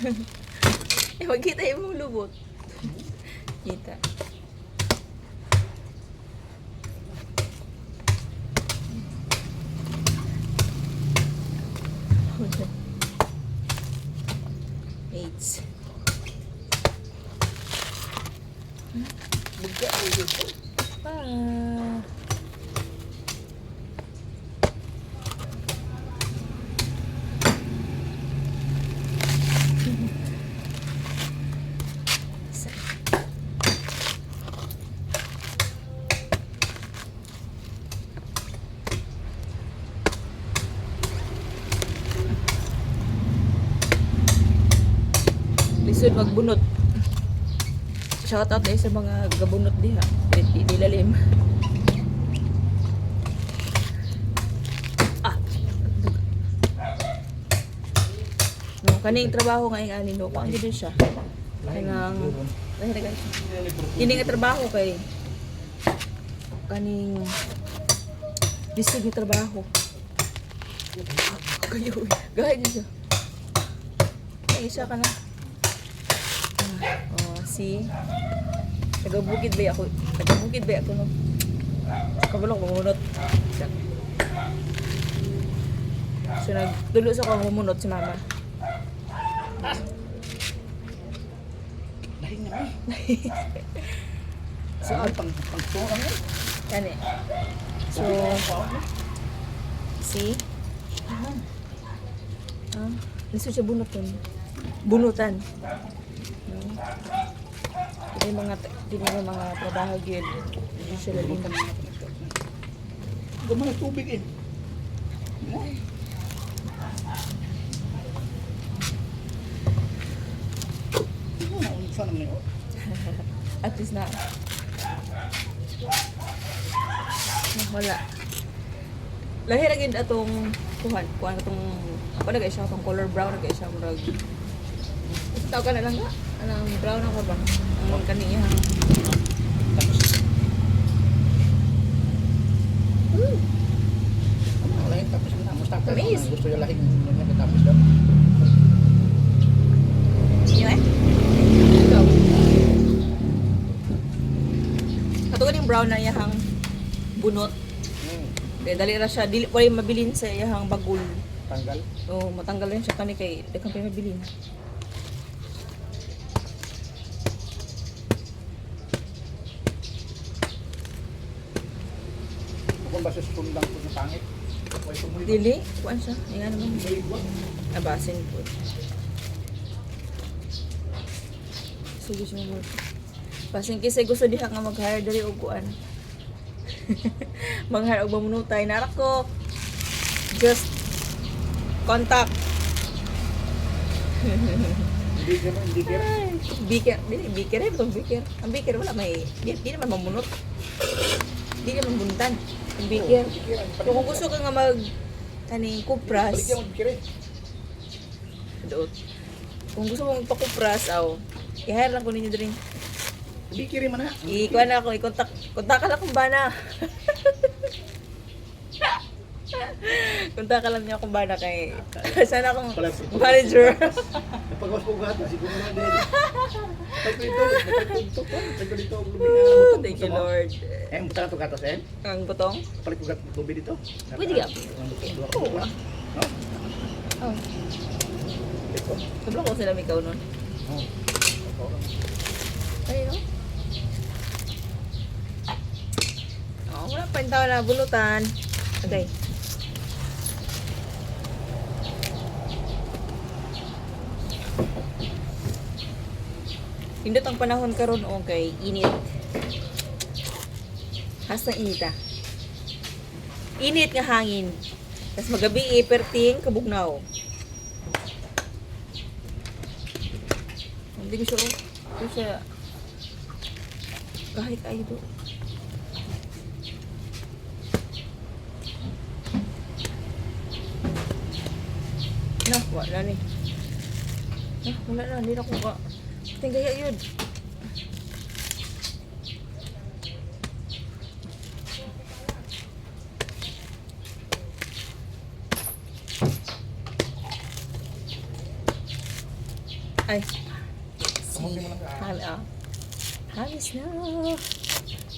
Eh, magkita yung mong lubot. Kita. Eight. Buka dito. Pa. Lisod magbunot. Shoutout dahil sa mga gabunot diha. Di lalim. Ah. No, kaning trabaho nga yung ani no, paano din siya? Kanang hindi nga trabaho kay kaning bisig nga trabaho. Kayo, gaya din siya. Ay, isa ka na. Oh, si taga-bukid ba ako? Taga-bukid ba ako no? Kabulok mamunot. So nagtulo sa ko mamunot si mama. Lahing naman. So, pang-tuang yan. Yan eh. So, si lisod siya bunutan. Bunutan. Hindi mga trabaho yun. Hindi sila din. Gumana tubig eh. Saan naman yun? At least na. Wala. Lahir agad atong kuhan atong ako nagay siya atong color brown nagay siya murag. Tawag ka na lang nga. Anong brown ako ba? Ang kaniya. Lahing tapos na. Mustaka. Tamis. Gusto yung lahing na tapos daw. Yun eh. Ikaw. Katulad yung brown na iyahang bunot. Dali ra siya. Dili pa rin mabilin sa iyahang bagul. Tanggal. So, matanggal rin siya kani kay daghang pa mabilin. Kung ba susundang ko sa pangit? Dili, kuan siya. Nga naman. Abasin po. Sige siya mo. Pasin kasi gusto diha nga mag-hire dali og kuan. Mag-hire og mamunutay narak ko. Just contact. Biker, biker eh, itong biker. Ang biker wala may, di naman mamunot. Di naman buntan. Ang biker. Kung gusto ka nga mag, kaning kupras. Balik yung bikir eh. Doon. Kung gusto mong pakupras, i-hire lang ko ninyo din. Bikir man na. Ikuha na ako, kontak ka lang kung bana. Kontak ka lang niya kung bana kay, sana akong manager. Napagawas ko gata, siguro na din. Pagkito, pagkito, Thank you, Lord. Eh, buta na ito gatas, eh? Ang butong? Palit ko gatas, lubi dito. Pwede ka? Oo. No? Oh. Ito. Sobrang ko sila may ikaw nun. Oo. Ay, no? Oh, wala pa yung tao na bulutan. Okay. Pindot ang panahon karon okay, init. Hasta inita. Init nga hangin. Tas magabi perting kabugnaw. Hindi ko siya ito siya kahit ay ito. Wala ni. Wala na, hindi na ko ka. Tingaya yun. Ay. Si Hamis na.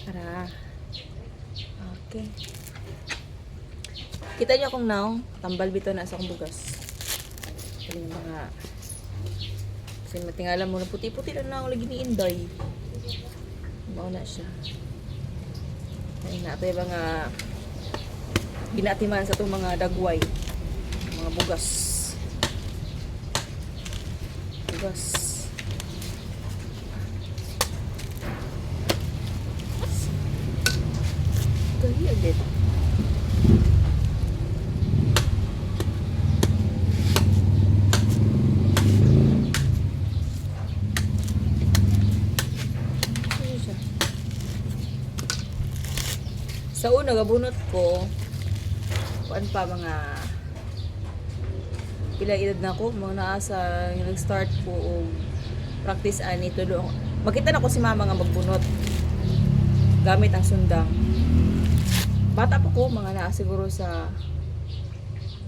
Tara. Okay. Kita niyo akong now, tambal bito na sa akong bugas. Yung mga kasi matingala mo na puti-puti na ako lagi ni Inday. Mao na siya. Ay na ito yung mga ginatiman sa itong mga dagway. Mga bugas. Bugas. Gahi agad. Sa una, gabunot ko, kuan pa mga pila edad na ako, mga naasa, nag-start ko og practice ani tulo. Makita na ko si mama nga magbunot gamit ang sundang. Bata pa ko, mga naa siguro sa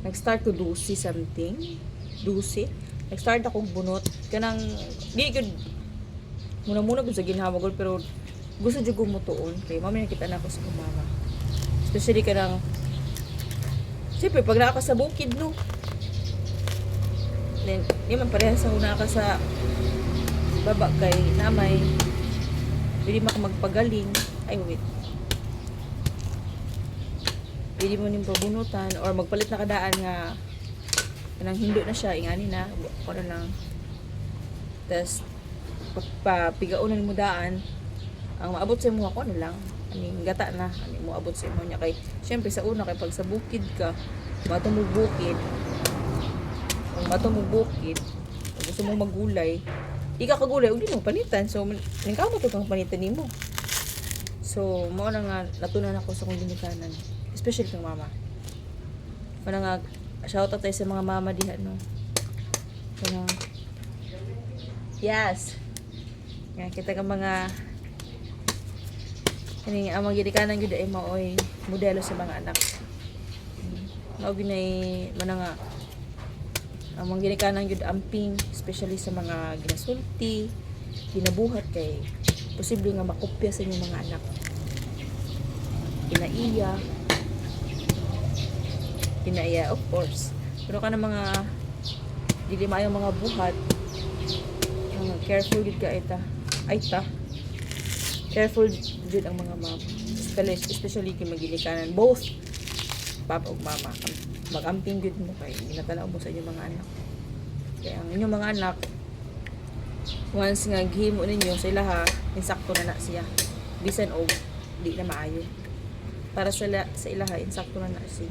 nag-start ko 12 something. 12. Nag-start ako bunot. Kanang, di good. Muna-muna ko sa ginhawagol, pero gusto dyan gumutuon. Kaya mami nakita na ako sa mama. Especially kanang, siyempre, pag naka sa bukid, no? Then, di man parehas ako naka sa baba kay namay. Pwede magpagaling. Ay, wait. Pwede mo ning pabunutan or magpalit na kadaan nga kanang hindo na siya, ingani na. Ano lang. Tapos, pagpapigaunan mo daan, ang maabot sa imo ako, ano lang. Aning gata na, ani mo abot sa imo niya kay syempre sa una kay pag sa bukid ka, matumog bukid. Kung matumog bukid, kung gusto mong maggulay, di ka kagulay, ug di mo panitan. So ningkamot ug kang panitan nimo. So mao na nga natunan ako sa kong ginikanan, especially kang mama. Mana nga shout out tayo sa mga mama diha no. Kana yes. Nga kita ka mga kani ang mga ginikanan gyud ay maoy modelo sa mga anak. Mao ginay man nga ang mga ginikanan gyud amping, especially sa mga ginasulti, ginabuhat kay posible nga makopya sa inyong mga anak. Inaiya of course. Pero kana mga dili maayo mga buhat, mga careful gid ka ita. Careful jud ang mga mama. Especially kay maginikanan both papa ug mama. Mag-amping jud mo kay ginatanaw mo sa inyong mga anak. Kaya ang inyong mga anak once nga gihimo ninyo sa ilaha, insakto na siya. Bisan og di na maayo. Para sa ilaha, insakto na siya.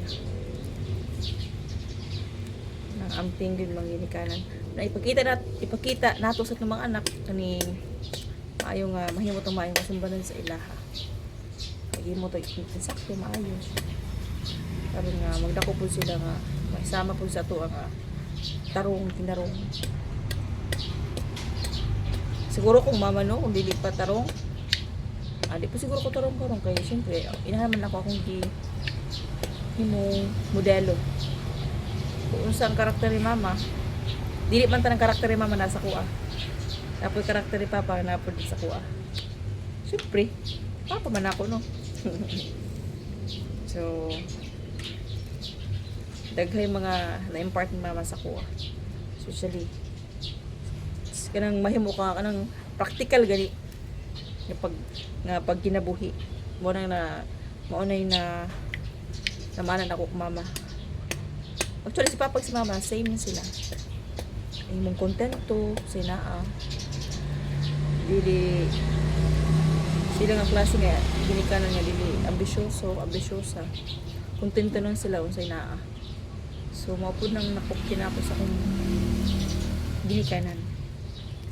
Nang amping jud maginikanan. Na ipakita nato sa itong mga anak kaning maayo nga mahimo tong maayong kasumbanan sa ilaha. Kaya mo to insakto maayo. Para nga magdako po sila nga maisama po sa ato nga tinarong. Siguro kung mama no, kung dili pa tarong, di po siguro ko tarong kaya syempre inahaman ako akong himong modelo. Kung saan karakter ni mama, dili man tanang karakter ni mama nasa kuha. Tapos karakter ni Papa na po sa kuha. Siyempre, Papa man ako, no? So, daghay mga na-impart ni Mama sa kuha. Especially, kanang mahimo ka, kanang practical gani. Pag kinabuhi. Maunay na namanan ako kung Mama. Actually, si Papa at si Mama, same sila. Ay mong kontento, sinaa. Dili sila nga klase nga ginikanan nga dili ambisyosa kontento lang sila unsay naa. So mao pud nang nakopkin ako sa akong ginikanan.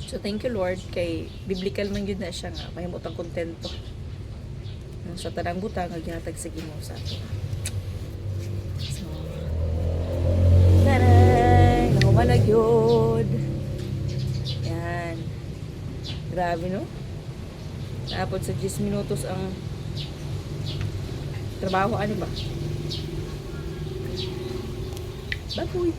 So thank you Lord kay biblical man gyud na siya nga mahimutang kontento sa tanang butang nga ginatag sa Ginoo sa ato. So taray nahuman na gyud. Yan. Grabe no? Tapos sa 10 minutos ang trabaho, ano ba? Baboy.